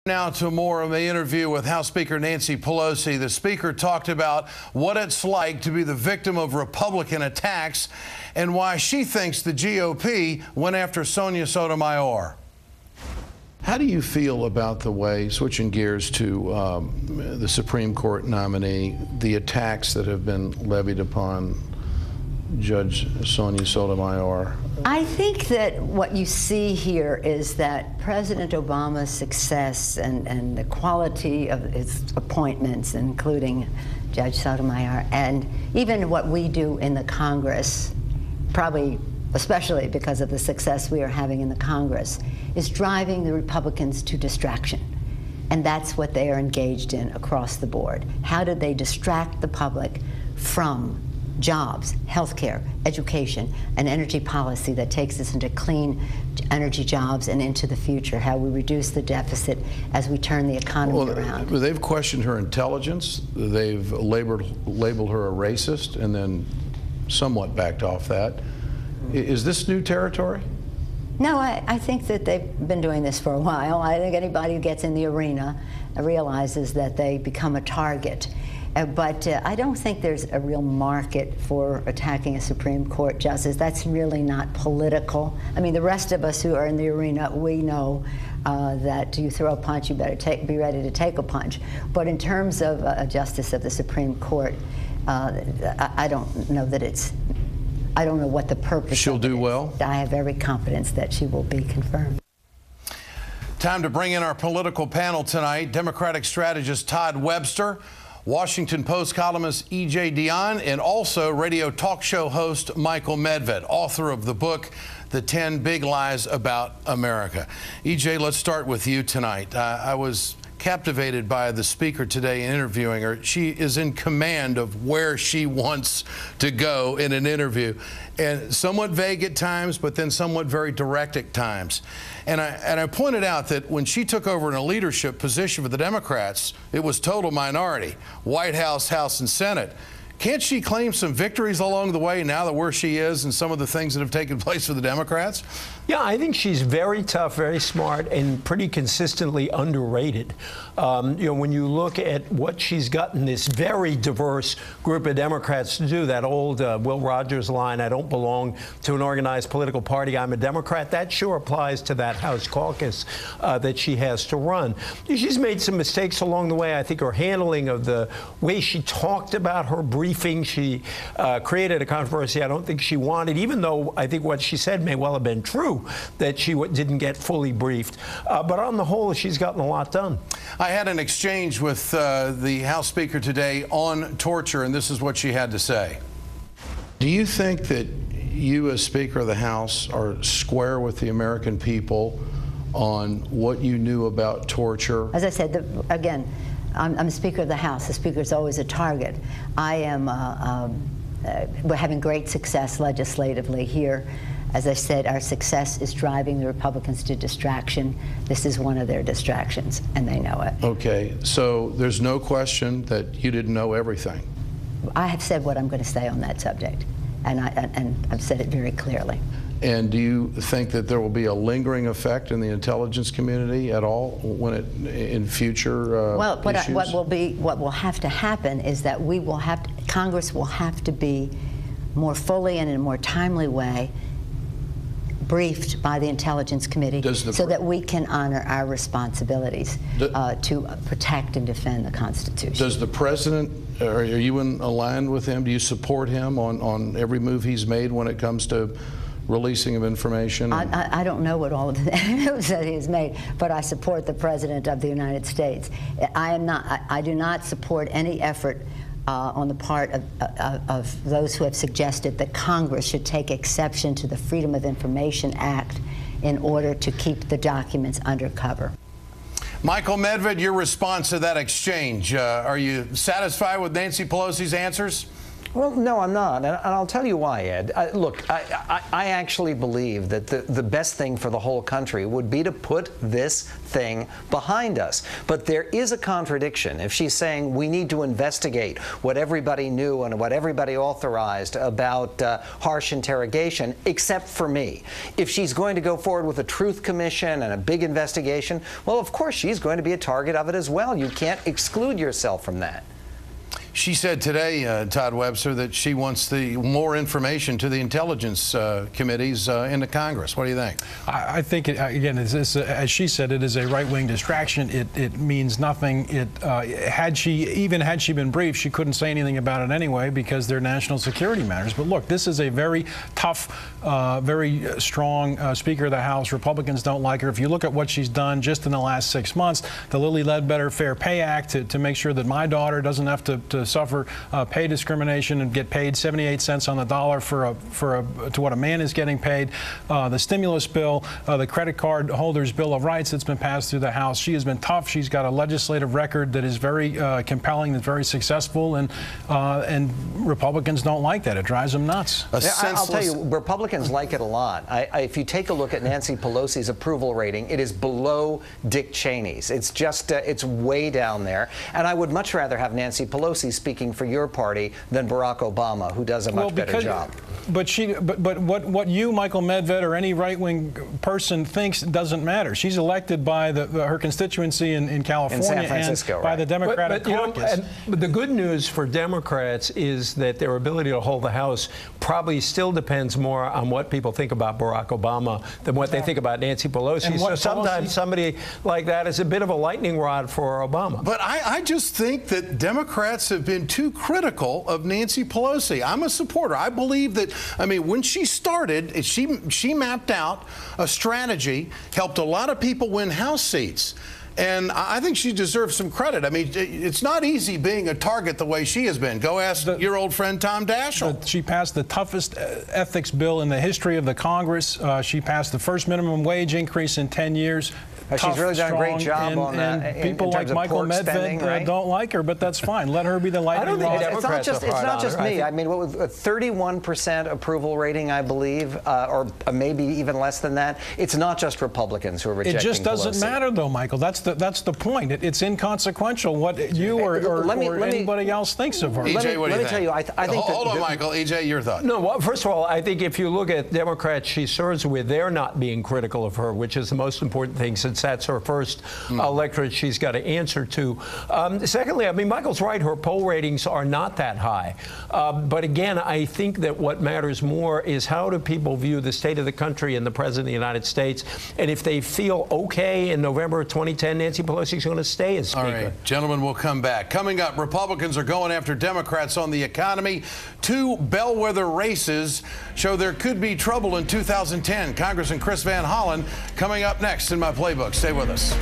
Now to more of the interview with House Speaker Nancy Pelosi. The Speaker talked about what it's like to be the victim of Republican attacks and why she thinks the GOP went after Sonia Sotomayor. How do you feel about the way, switching gears to the Supreme Court nominee, the attacks that have been levied upon Judge Sonia Sotomayor? I think that what you see here is that President Obama's success and the quality of his appointments, including Judge Sotomayor, and even what we do in the Congress, probably especially because of the success we are having in the Congress, is driving the Republicans to distraction. And that's what they are engaged in across the board. How do they distract the public from jobs, healthcare, education, and energy policy that takes us into clean energy jobs and into the future, how we reduce the deficit as we turn the economy around. They've questioned her intelligence. They've labeled her a racist and then somewhat backed off that. Is this new territory? No, I think that they've been doing this for a while. I think anybody who gets in the arena realizes that they become a target. But I don't think there's a real market for attacking a Supreme Court justice. That's really not political. I mean, the rest of us who are in the arena, we know that you throw a punch, you better be ready to take a punch. But in terms of a justice of the Supreme Court, I don't know that it's, I don't know what the purpose She'll do well? I have every confidence that she will be confirmed. Time to bring in our political panel tonight. Democratic strategist Todd Webster, Washington Post columnist E.J. Dionne, and also radio talk show host Michael Medved, author of the book, The 10 Big Lies About America. E.J., let's start with you tonight. I was captivated by the Speaker today in interviewing her. She is in command of where she wants to go in an interview, and somewhat vague at times, but then somewhat very direct at times. And I pointed out that when she took over in a leadership position for the Democrats, it was total minority, White House, House, and Senate. Can't she claim some victories along the way now that where she is and some of the things that have taken place for the Democrats? Yeah, I think she's very tough, very smart, and pretty consistently underrated. You know, when you look at what she's gotten this very diverse group of Democrats to do, that old Will Rogers line, I don't belong to an organized political party, I'm a Democrat, that sure applies to that House caucus that she has to run. She's made some mistakes along the way. I think her handling of the way she talked about her briefing, she created a controversy I don't think she wanted, even though I think what she said may well have been true, that she didn't get fully briefed. But on the whole, she's gotten a lot done. I had an exchange with the House Speaker today on torture, and this is what she had to say. Do you think that you, as Speaker of the House, are square with the American people on what you knew about torture? As I said, again, I'm Speaker of the House. The Speaker is always a target. I am we're having great success legislatively here. As I said, our success is driving the Republicans to distraction. This is one of their distractions, and they know it. Okay, so there's no question that you didn't know everything. I have said what I'm going to say on that subject, and I've said it very clearly. And do you think that there will be a lingering effect in the intelligence community at all when in future issues? What will have to happen is that Congress will have to be more fully and in a more timely way briefed by the Intelligence Committee so that we can honor our responsibilities to protect and defend the Constitution. Does the President, are you aligned with him? Do you support him on every move he's made when it comes to releasing of information? I don't know what all of the moves that he has made, but I support the President of the United States. I do not support any effort on the part of those who have suggested that Congress should take exception to the Freedom of Information Act in order to keep the documents undercover. Michael Medved, your response to that exchange. Are you satisfied with Nancy Pelosi's answers? Well, no, I'm not, and I'll tell you why, Ed. Look, I actually believe that the best thing for the whole country would be to put this thing behind us. But there is a contradiction. If she's saying we need to investigate what everybody knew and what everybody authorized about harsh interrogation, except for me. If she's going to go forward with a truth commission and a big investigation, well, of course, she's going to be a target of it as well. You can't exclude yourself from that. She said today, Todd Webster, that she wants more information to the intelligence committees in the Congress. What do you think? I think, again, as she said, it is a right-wing distraction. It means nothing. Had she been briefed, she couldn't say anything about it anyway because they're national security matters. But look, this is a very tough, very strong Speaker of the House. Republicans don't like her. If you look at what she's done just in the last 6 months, the Lilly Ledbetter Fair Pay Act to make sure that my daughter doesn't have to suffer pay discrimination and get paid 78 cents on the dollar to what a man is getting paid. The stimulus bill, the credit card holders Bill of Rights that's been passed through the House. She has been tough. She's got a legislative record that is very compelling, that's very successful, and Republicans don't like that. It drives them nuts. I'll tell you, Republicans like it a lot. If you take a look at Nancy Pelosi's approval rating, it is below Dick Cheney's. It's just, it's way down there. And I would much rather have Nancy Pelosi speaking for your party than Barack Obama, who does a much better job. But what you, Michael Medved, or any right-wing person thinks doesn't matter. She's elected by her constituency in California, in San Francisco, and by the Democratic caucus. But the good news for Democrats is that their ability to hold the House probably still depends more on what people think about Barack Obama than what they think about Nancy Pelosi. So sometimes somebody like that is a bit of a lightning rod for Obama. But I just think that Democrats have been too critical of Nancy Pelosi. I'm a supporter. I believe that, I mean, when she started, she mapped out a strategy, helped a lot of people win House seats. And I think she deserves some credit. I mean, it's not easy being a target the way she has been. Go ask your old friend Tom Daschle. She passed the toughest ethics bill in the history of the Congress. She passed the first minimum wage increase in 10 years. She's really done a great job and people like Michael Medved don't like her, but that's fine. Let her be the lightning rod. It's not just me. I mean, what was a 31% approval rating, I believe, or maybe even less than that. It's not just Republicans who are rejecting Pelosi. It just doesn't matter, though, Michael. That's the point. It's inconsequential what you or anybody else thinks of her. EJ, what do you think? Let me tell you, I think hold on, Michael. EJ, your thought. No, well, first of all, I think if you look at Democrats she serves with, they're not being critical of her, which is the most important thing, since that's her first electorate she's got to answer to. Secondly, I mean, Michael's right. Her poll ratings are not that high. But again, I think that what matters more is how do people view the state of the country and the President of the United States. And if they feel okay in November of 2010, Nancy Pelosi is going to stay as Speaker. All right, gentlemen, we'll come back. Coming up, Republicans are going after Democrats on the economy. Two bellwether races show there could be trouble in 2010. Congressman Chris Van Hollen coming up next in my playbook. Stay with us.